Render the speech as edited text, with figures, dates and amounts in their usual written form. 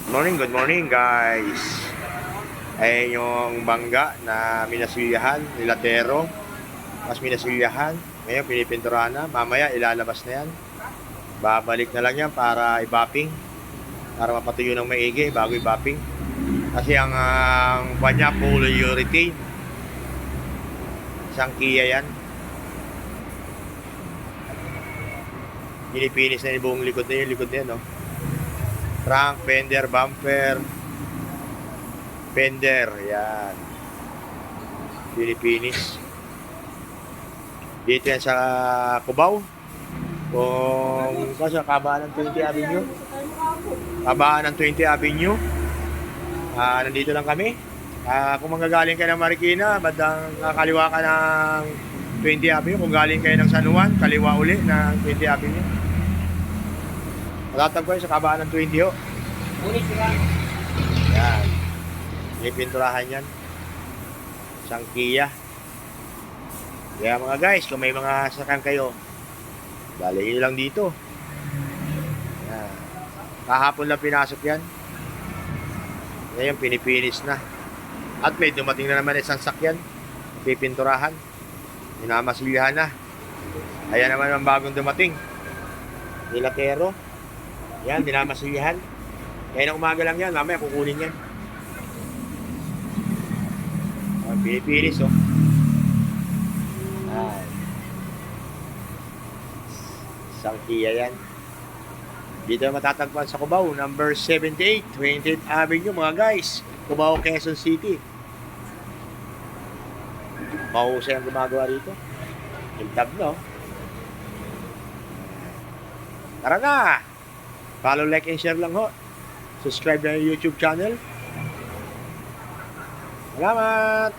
Good morning guys. Ayan yung bangga na minasilyahan, nilatero. Mas minasilyahan. Ngayon pinipinturahan na. Mamaya ilalabas na yan. Babalik na lang yan para i-bapping. Para mapatuyo ng maigi bago i-bapping. Kasi ang kanya polyurethane. Isang Kia yan. Pinipinis na yung buong likod na yun. Likod na yan, no? Trunk, fender, bumper, fender, yan. Pinipinis. Dito yan sa Cubao. Kung sa kabaan ng 20 Avenue. Kabaan ng 20 Avenue. Nandito lang kami. Kung manggagaling kayo ng Marikina, bandang kaliwa ka ng 20 Avenue. Kung galing kayo ng San Juan, kaliwa uli ng 20 Avenue. Matatagpuan sa kabaan ng 20 ho. Yan. May pinturahan yan. Isang Kia. Kaya mga guys, kung may mga sakyan kayo, dali nyo lang dito. Yan. Kahapon lang pinasok yan. Ngayon pinipinis na. At may dumating na naman isang sakyan. Pipinturahan. Minamasilyahan na. Ayan naman ang bagong dumating. Nilatero. Yan, dinamasiyahan. Kaya na umaga lang yan, mamaya kukunin yan. Pinipilis, oh. Isang Kia yan. Dito matatagpuan sa Cubao, number 78, 28th Avenue, mga guys. Cubao, Quezon City. Mahusay ang gumagawa rito. Intab, no? Tara na! Follow, like, and share lang ho. Subscribe na yung YouTube channel. Salamat!